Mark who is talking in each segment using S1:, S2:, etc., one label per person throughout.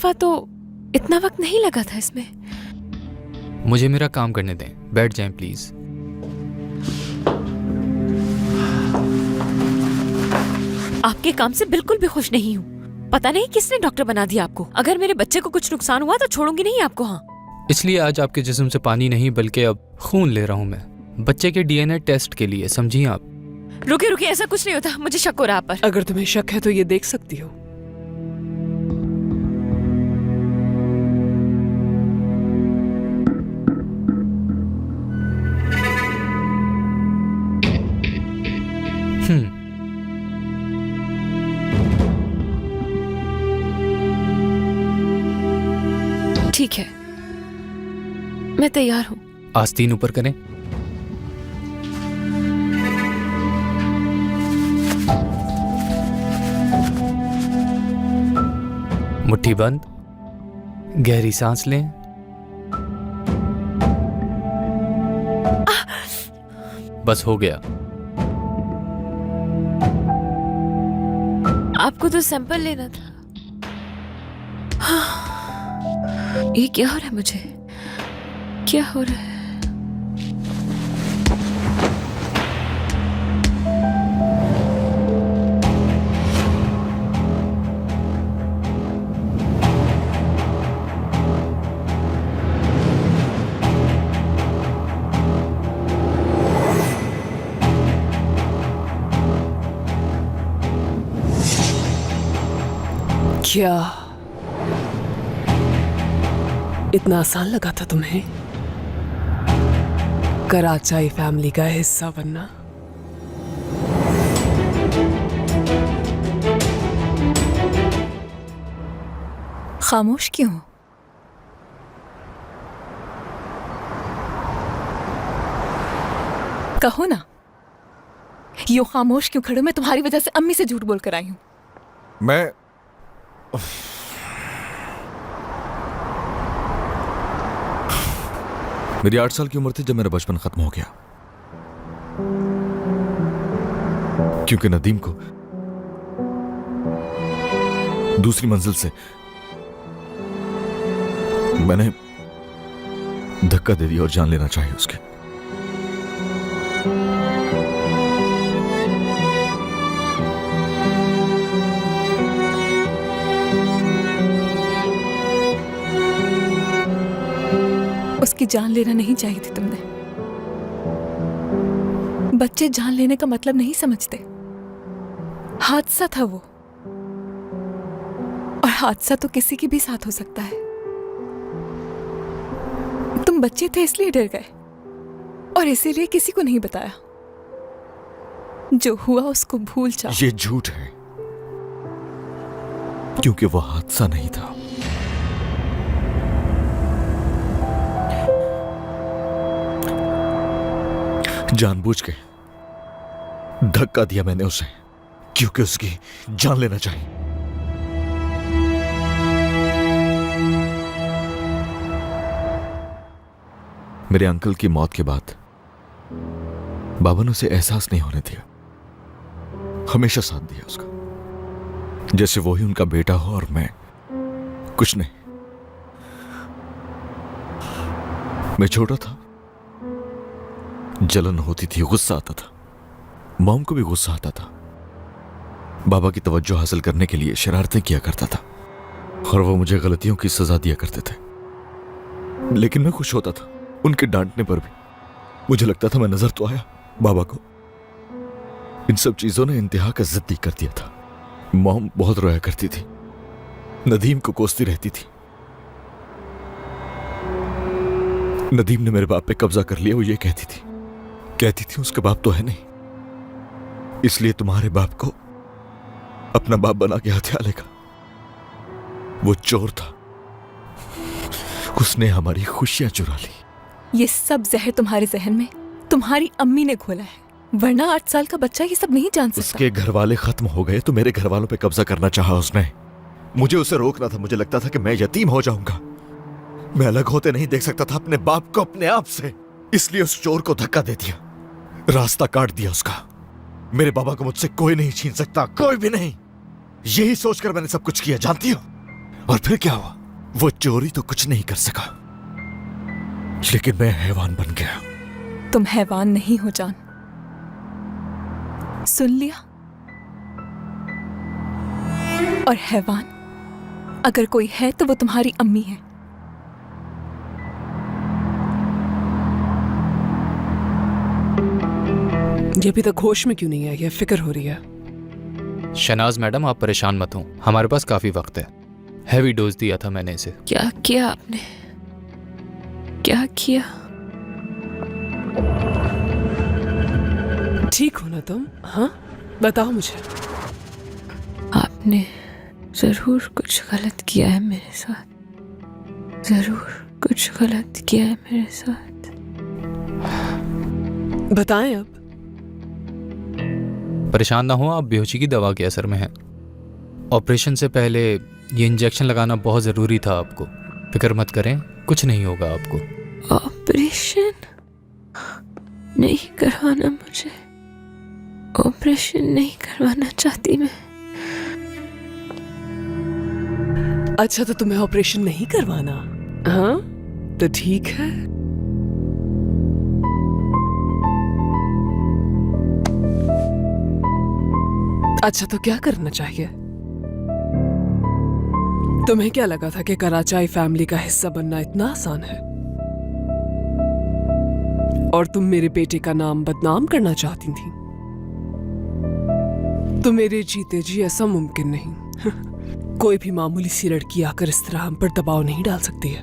S1: दफा तो इतना वक्त नहीं लगा था इसमें।
S2: मुझे मेरा काम करने दें, बैठ जाएं प्लीज।
S1: आपके काम से बिल्कुल भी खुश नहीं हूँ। पता नहीं किसने डॉक्टर बना दिया आपको। अगर मेरे बच्चे को कुछ नुकसान हुआ तो छोड़ूंगी नहीं आपको। हाँ,
S2: इसलिए आज आपके जिस्म से पानी नहीं बल्कि अब खून ले रहा हूँ मैं, बच्चे के डीएनए टेस्ट के लिए, समझिए आप।
S1: रुके रुके, ऐसा कुछ नहीं होता, मुझे शक हो रहा आप पर।
S3: अगर तुम्हें शक है तो ये देख सकती हो।
S1: ठीक है, मैं तैयार हूँ।
S2: आस्तीन ऊपर करें। मुट्ठी बंद, गहरी सांस लें। बस हो गया।
S1: आपको तो सैंपल लेना था। ये क्या हो रहा है मुझे? क्या हो रहा है?
S3: क्या इतना आसान लगा था तुम्हें कराचाई फैमिली का हिस्सा बनना?
S4: खामोश क्यों? कहो ना, यूं खामोश क्यों खड़े हो? मैं तुम्हारी वजह से अम्मी से झूठ बोलकर आई हूं।
S5: मैं मेरी 8 साल की उम्र थी जब मेरा बचपन खत्म हो गया, क्योंकि नदीम को दूसरी मंजिल से मैंने धक्का दे दिया और जान लेना चाहिए उसके।
S4: उसकी जान लेना नहीं चाहिए थी तुमने। बच्चे जान लेने का मतलब नहीं समझते। हादसा था वो, और हादसा तो किसी के भी साथ हो सकता है। तुम बच्चे थे इसलिए डर गए और इसीलिए किसी को नहीं बताया। जो हुआ उसको भूल जाओ।
S5: ये झूठ है, क्योंकि वो हादसा नहीं था। जानबूझ के धक्का दिया मैंने उसे, क्योंकि उसकी जान लेना चाहिए। मेरे अंकल की मौत के बाद बाबा ने उसे एहसास नहीं होने दिया, हमेशा साथ दिया उसका, जैसे वो ही उनका बेटा हो और मैं कुछ नहीं। मैं छोटा था, जलन होती थी, गुस्सा आता था, मॉम को भी गुस्सा आता था। बाबा की तवज्जो हासिल करने के लिए शरारतें किया करता था और वो मुझे गलतियों की सजा दिया करते थे, लेकिन मैं खुश होता था उनके डांटने पर भी। मुझे लगता था मैं नजर तो आया बाबा को। इन सब चीजों ने इंतहा का जिद्दी कर दिया था। मॉम बहुत रोया करती थी, नदीम को कोसती रहती थी। नदीम ने मेरे बाप पे कब्जा कर लिया। वो ये कहती थी उसका बाप तो है नहीं, इसलिए तुम्हारे बाप को अपना बाप बना के हथिया लेगा। वो चोर था, उसने हमारी खुशियां चुरा ली।
S4: ये सब जहर तुम्हारे जहन में तुम्हारी अम्मी ने घोला है, वरना 8 साल का बच्चा ये सब नहीं जान सकता।
S5: उसके घर वाले खत्म हो गए तो मेरे घर वालों पे कब्जा करना चाहा उसने। मुझे उसे रोकना था। मुझे लगता था कि मैं यतीम हो जाऊंगा, मैं अलग होते नहीं देख सकता था अपने बाप को अपने आप से, इसलिए उस चोर को धक्का दे दिया, रास्ता काट दिया उसका। मेरे बाबा को मुझसे कोई नहीं छीन सकता, कोई भी नहीं। यही सोचकर मैंने सब कुछ किया, जानती हो? और फिर क्या हुआ? वो चोरी तो कुछ नहीं कर सका, लेकिन मैं हैवान बन गया।
S4: तुम हैवान नहीं हो जान, सुन लिया? और हैवान अगर कोई है तो वो तुम्हारी अम्मी है।
S3: ये अभी तक होश में क्यों नहीं आई है? फिक्र हो रही है।
S2: शनाज मैडम, आप परेशान मत हो, हमारे पास काफी वक्त है। हैवी डोज दिया था मैंने इसे।
S1: क्या किया आपने? क्या किया?
S3: ठीक हो ना तुम? हाँ, बताओ मुझे।
S1: आपने जरूर कुछ गलत किया है मेरे साथ, जरूर कुछ गलत किया है मेरे साथ।
S3: बताएं अब।
S2: परेशान ना हो आप, बेहोशी की दवा के असर में हैं। ऑपरेशन से पहले ये इंजेक्शन लगाना बहुत ज़रूरी था आपको। फिक्र मत करें, कुछ नहीं होगा आपको।
S1: ऑपरेशन नहीं करवाना मुझे, ऑपरेशन नहीं करवाना चाहती मैं।
S3: अच्छा, तो तुम्हें ऑपरेशन नहीं करवाना? हाँ, तो ठीक है। अच्छा, तो क्या करना चाहिए? तुम्हें क्या लगा था कि कराचाई फैमिली का हिस्सा बनना इतना आसान है? और तुम मेरे बेटे का नाम बदनाम करना चाहती थी? तो मेरे जीते जी ऐसा मुमकिन नहीं। कोई भी मामूली सी लड़की आकर इस तरह हम पर दबाव नहीं डाल सकती है।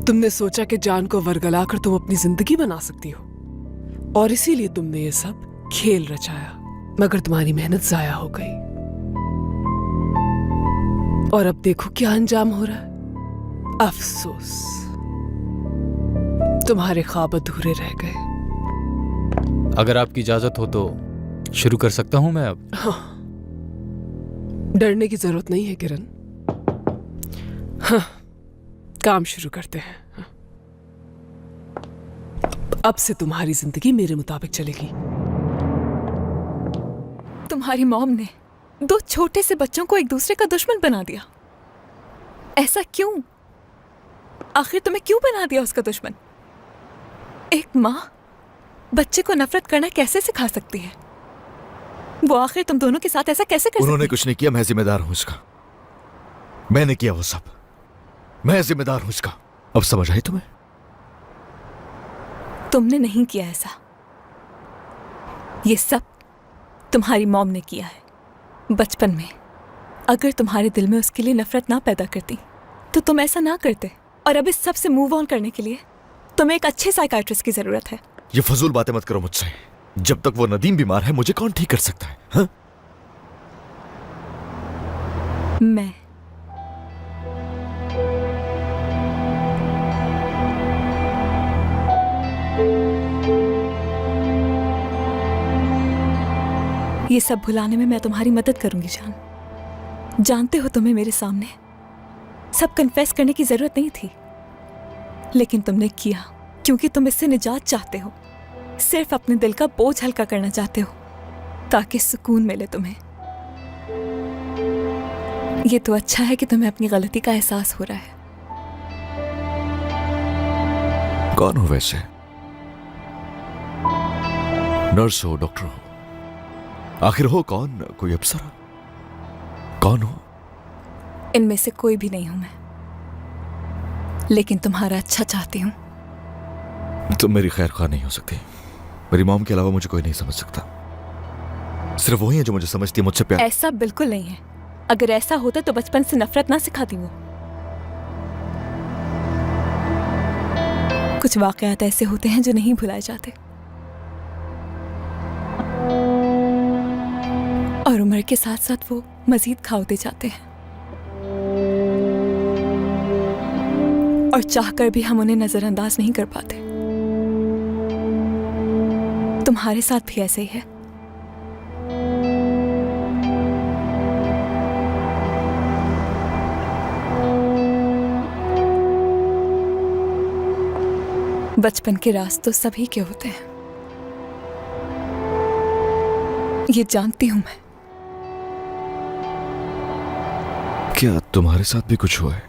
S3: तुमने सोचा कि जान को वरगलाकर तुम अपनी जिंदगी बना सकती हो, और इसीलिए तुमने ये सब खेल रचाया। मगर तुम्हारी मेहनत जाया हो गई, और अब देखो क्या अंजाम हो रहा है। अफसोस, तुम्हारे ख्वाब अधूरे रह गए।
S2: अगर आपकी इजाज़त हो तो शुरू कर सकता हूँ मैं अब।
S3: हाँ, डरने की जरूरत नहीं है किरण। हाँ, काम शुरू करते हैं। हाँ। अब से तुम्हारी जिंदगी मेरे मुताबिक चलेगी।
S4: तुम्हारी मॉम ने 2 छोटे से बच्चों को एक दूसरे का दुश्मन बना दिया। ऐसा क्यों? आखिर तुम्हें क्यों बना दिया उसका दुश्मन? एक माँ बच्चे को नफरत करना कैसे सिखा सकती है? वो आखिर तुम दोनों के साथ ऐसा कैसे कर
S5: उन्होंने
S4: सकती?
S5: कुछ नहीं किया, मैं जिम्मेदार हूं इसका। मैंने किया वो सब, मैं जिम्मेदार हूं इसका। अब समझ आई तुम्हें?
S4: तुमने नहीं किया ऐसा। ये सब तुम्हारी मॉम ने किया है। बचपन में अगर तुम्हारे दिल में उसके लिए नफरत ना पैदा करती तो तुम ऐसा ना करते। और अब इस सब से मूव ऑन करने के लिए तुम्हें एक अच्छे साइकाइट्रिस्ट की जरूरत है।
S5: ये फजूल बातें मत करो मुझसे। जब तक वो नदीम बीमार है, मुझे कौन ठीक कर सकता है? हाँ?
S4: मैं ये सब भुलाने में मैं तुम्हारी मदद करूंगी जान। जानते हो तुम्हें मेरे सामने सब कन्फेस करने की जरूरत नहीं थी, लेकिन तुमने किया क्योंकि तुम इससे निजात चाहते हो। सिर्फ अपने दिल का बोझ हल्का करना चाहते हो ताकि सुकून मिले तुम्हें। ये तो अच्छा है कि तुम्हें अपनी गलती का एहसास हो रहा है।
S5: कौन हो वैसे? नर्स हो, डॉक्टर हो, आखिर हो कौन? कोई अफसर? कौन हो?
S4: इनमें से कोई भी नहीं हूं मैं, लेकिन तुम्हारा अच्छा चाहती हूँ।
S5: तुम मेरी खैर खा नहीं हो सकती। मेरी मॉम के अलावा मुझे कोई नहीं समझ सकता। सिर्फ वही है जो मुझे समझती है, मुझसे प्यार।
S4: ऐसा बिल्कुल नहीं है। अगर ऐसा होता तो बचपन से नफरत ना सिखाती वो। कुछ वाकयात ऐसे होते हैं जो नहीं भुलाए जाते, और उम्र के साथ साथ वो मजीद खा होते जाते हैं, और चाहकर भी हम उन्हें नजरअंदाज नहीं कर पाते। तुम्हारे साथ भी ऐसे ही है। बचपन के राज तो सभी के होते हैं, ये जानती हूं मैं।
S5: क्या तुम्हारे साथ भी कुछ हुआ है?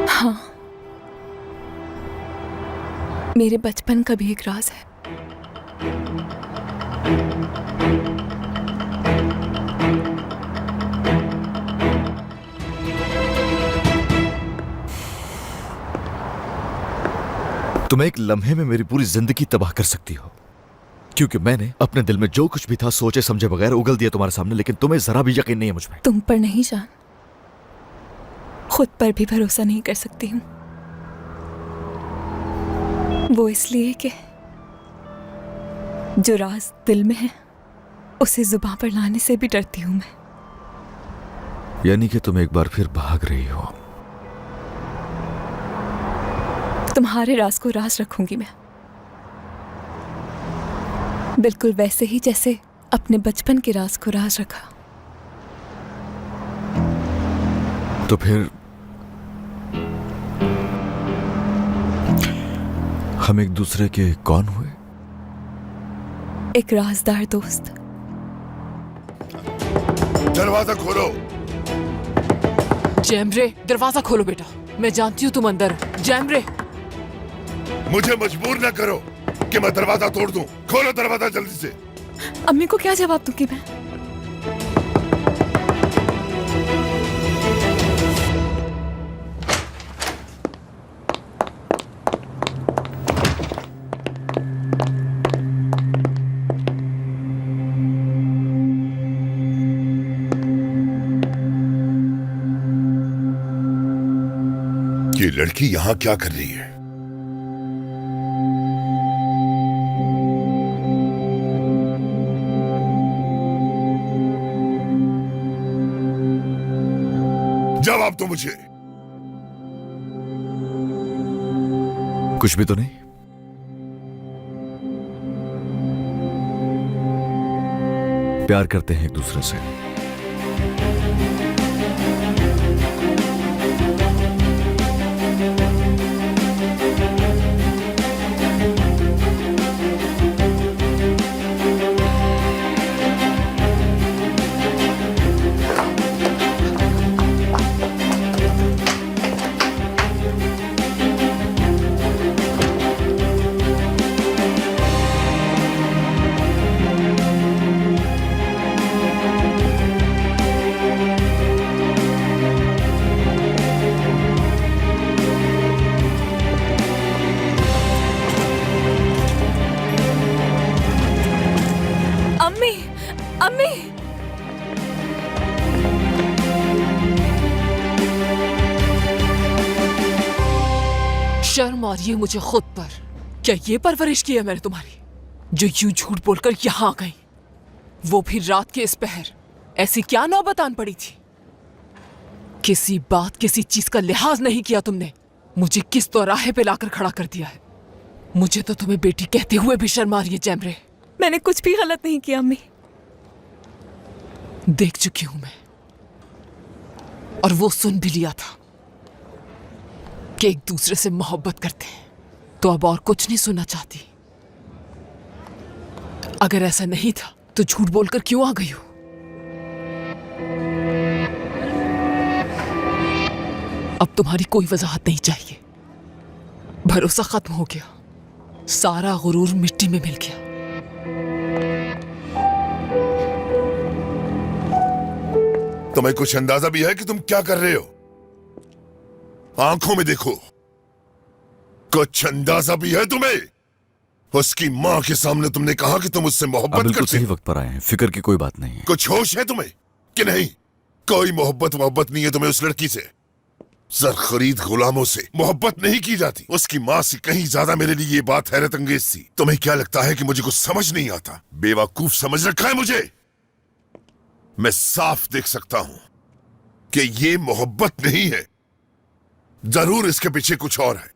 S4: हाँ, मेरे बचपन का भी एक राज है।
S5: तुम एक लम्हे में मेरी पूरी जिंदगी तबाह कर सकती हो, क्योंकि मैंने अपने दिल में जो कुछ भी था सोचे समझे बगैर उगल दिया तुम्हारे सामने, लेकिन तुम्हें जरा भी यकीन नहीं है मुझ पर।
S4: तुम पर नहीं जान, खुद पर भी भरोसा नहीं कर सकती हूँ। वो इसलिए कि जो राज दिल में है उसे जुबान पर लाने से भी डरती हूँ मैं।
S5: यानी कि तुम एक बार फिर भाग रही हो।
S4: तुम्हारे राज को राज रखूंगी मैं, बिल्कुल वैसे ही जैसे अपने बचपन के राज को राज रखा।
S5: तो फिर हम एक दूसरे के कौन हुए?
S4: एक राजदार दोस्त।
S6: दरवाजा खोलो।
S3: जैमरे, दरवाजा खोलो बेटा, मैं जानती हूँ तुम अंदर हो। जैमरे,
S6: मुझे मजबूर ना करो कि मैं दरवाजा तोड़ दूं। खोलो दरवाजा जल्दी से।
S4: अम्मी को क्या जवाब दूंगी मैं?
S6: ये लड़की यहां क्या कर रही है? जवाब दो मुझे।
S5: कुछ भी तो नहीं। प्यार करते हैं एक दूसरे से।
S4: अम्मी, अम्मी,
S3: शर्म आ रही है मुझे खुद पर। क्या ये परवरिश की है मैंने तुम्हारी, जो यूं झूठ बोलकर यहां आ गई, वो भी रात के इस पहर? ऐसी क्या नौबत आन पड़ी थी? किसी बात किसी चीज का लिहाज नहीं किया तुमने। मुझे किस दौराहे पे लाकर खड़ा कर दिया है। मुझे तो तुम्हें बेटी कहते हुए भी शर्म आ रही है जैमरे।
S4: मैंने कुछ भी गलत नहीं किया अम्मी।
S3: देख चुकी हूं मैं, और वो सुन भी लिया था कि एक दूसरे से मोहब्बत करते हैं, तो अब और कुछ नहीं सुनना चाहती। अगर ऐसा नहीं था तो झूठ बोलकर क्यों आ गई हो? अब तुम्हारी कोई वजाहत नहीं चाहिए। भरोसा खत्म हो गया, सारा गुरूर मिट्टी में मिल गया।
S6: तुम्हें कुछ अंदाजा भी है कि तुम क्या कर रहे हो? आंखों में देखो, कुछ अंदाजा भी है तुम्हें? उसकी मां के सामने तुमने कहा कि तुम उससे मोहब्बत
S5: बिल्कुल
S6: करते
S5: सही
S6: हो।
S5: वक्त पर आए हैं, फिक्र की कोई बात नहीं है।
S6: कुछ होश है तुम्हें कि नहीं? कोई मोहब्बत नहीं है तुम्हें उस लड़की से। सर खरीद गुलामों से मोहब्बत नहीं की जाती। उसकी मां से कहीं ज्यादा मेरे लिए ये बात हैरत अंगेज थी। तुम्हें क्या लगता है कि मुझे कुछ समझ नहीं आता? बेवकूफ समझ रखा है मुझे। मैं साफ देख सकता हूं कि ये मोहब्बत नहीं है, जरूर इसके पीछे कुछ और है।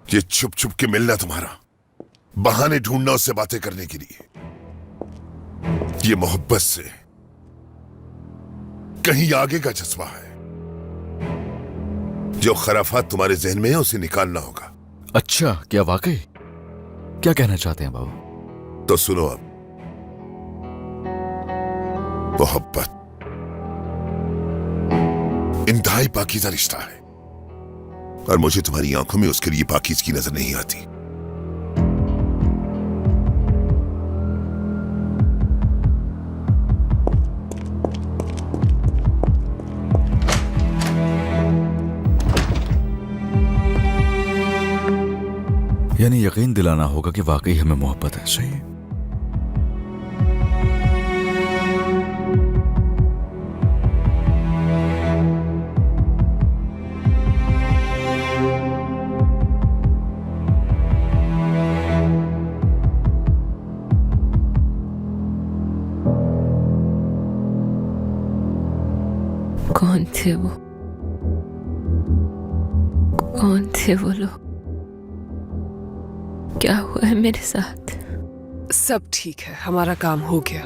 S6: ये छुप छुप के मिलना तुम्हारा, बहाने ढूंढना उससे बातें करने के लिए, ये मोहब्बत से कहीं आगे का जज्बा है। जो खराफात तुम्हारे जहन में है उसे निकालना होगा।
S5: अच्छा, क्या वाकई? क्या कहना चाहते हैं बाबू?
S6: तो सुनो अब, मोहब्बत इंतहाई पाकीज़ा रिश्ता है और मुझे तुम्हारी आंखों में उसके लिए पाकीज़गी नजर नहीं आती।
S5: यानी यकीन दिलाना होगा कि वाकई हमें मोहब्बत है, सही?
S1: कौन थे वो? कौन थे वो लोग? क्या हुआ है मेरे साथ?
S3: सब ठीक है, हमारा काम हो गया।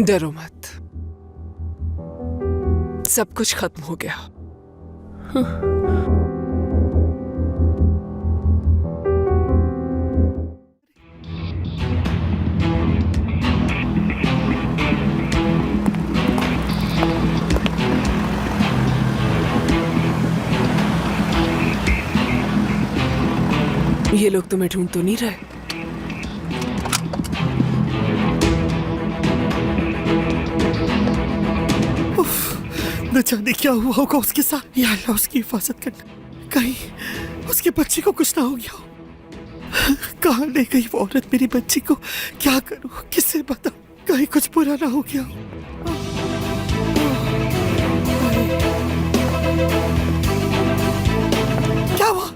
S3: डरो मत, सब कुछ खत्म हो गया। ये लोग तुम्हें ढूंढ तो नहीं रहे?
S7: न जाने क्या हुआ होगा उसके साथ। या अल्लाह उसकी हिफाजत करना, कहीं उसके बच्चे को कुछ ना हो गया हो। कहाँ ले गई वो औरत मेरी बच्ची को? क्या करूं, किससे बताऊं? कहीं कुछ बुरा ना हो गया हो। क्या हुआ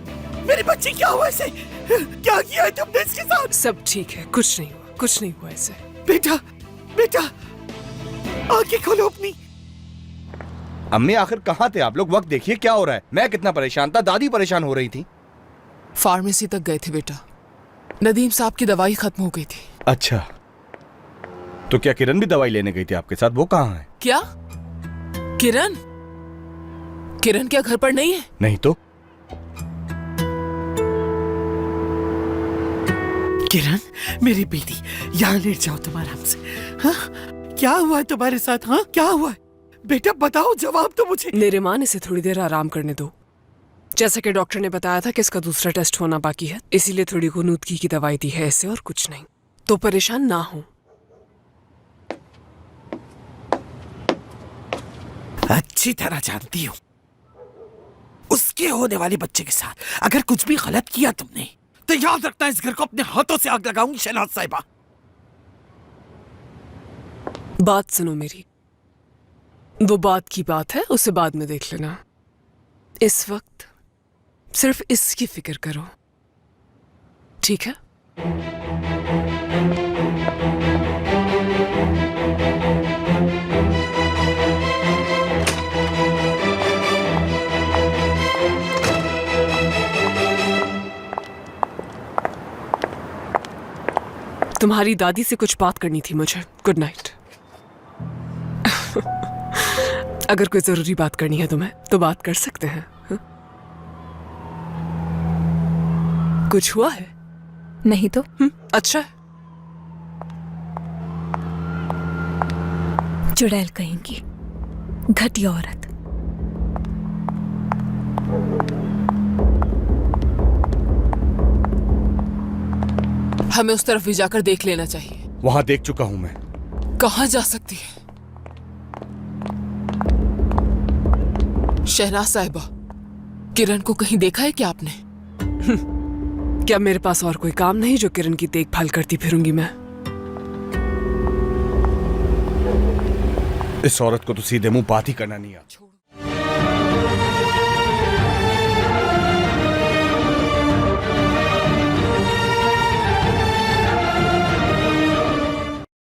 S7: मेरी बच्ची? क्या हुआ इसे? क्या किया है तुमने इसके साथ?
S3: सब ठीक है, कुछ नहीं हुआ, कुछ नहीं हुआ ऐसे।
S7: बेटा, बेटा, आंखें खोलो अपनी।
S8: अम्मी आखिर कहाँ थे आप लोग? वक्त देखिए क्या हो रहा है। मैं कितना परेशान था, दादी परेशान हो रही थी।
S3: फार्मेसी तक गए थे बेटा, नदीम साहब की दवाई खत्म हो गई थी।
S8: अच्छा, तो क्या किरण भी दवाई लेने गई थी आपके साथ? वो कहाँ है?
S3: क्या किरण? किरण क्या घर पर नहीं है?
S8: नहीं तो।
S7: किरण मेरी बेटी, यहाँ लेट जाओ तुम आराम से। हाँ, क्या हुआ है तुम्हारे साथ? हाँ, क्या हुआ है बेटा? बताओ, जवाब तो मुझे।
S3: मेरे माँ ने इसे थोड़ी देर आराम करने दो। जैसा कि डॉक्टर ने बताया था कि इसका दूसरा टेस्ट होना बाकी है, इसीलिए थोड़ी गुनूदगी की दवाई दी है इसे, और कुछ नहीं। तो परेशान ना हो।
S7: अच्छी तरह जानती हूँ उसके होने वाले बच्चे के साथ अगर कुछ भी गलत किया तुमने तो याद रखना, इस घर को अपने हाथों से आग लगाऊंगी शहनाज साहिबा।
S3: बात सुनो मेरी, वो बात की बात है, उसे बाद में देख लेना। इस वक्त सिर्फ इसकी फिक्र करो, ठीक है? तुम्हारी दादी से कुछ बात करनी थी मुझे। Good night. अगर कोई जरूरी बात करनी है तुम्हें तो बात कर सकते हैं। हा? कुछ हुआ है?
S4: नहीं तो।
S3: अच्छा है।
S4: चुड़ैल कहेंगी, घटिया औरत।
S3: हमें उस तरफ भी जाकर देख लेना चाहिए।
S8: वहां देख चुका हूं मैं।
S3: कहां जा सकती है? शहनाज साहिबा, किरण को कहीं देखा है क्या आपने? क्या मेरे पास और कोई काम नहीं जो किरण की देखभाल करती फिरूंगी मैं?
S8: इस औरत को तो सीधे मुंह बात ही करना नहीं आता।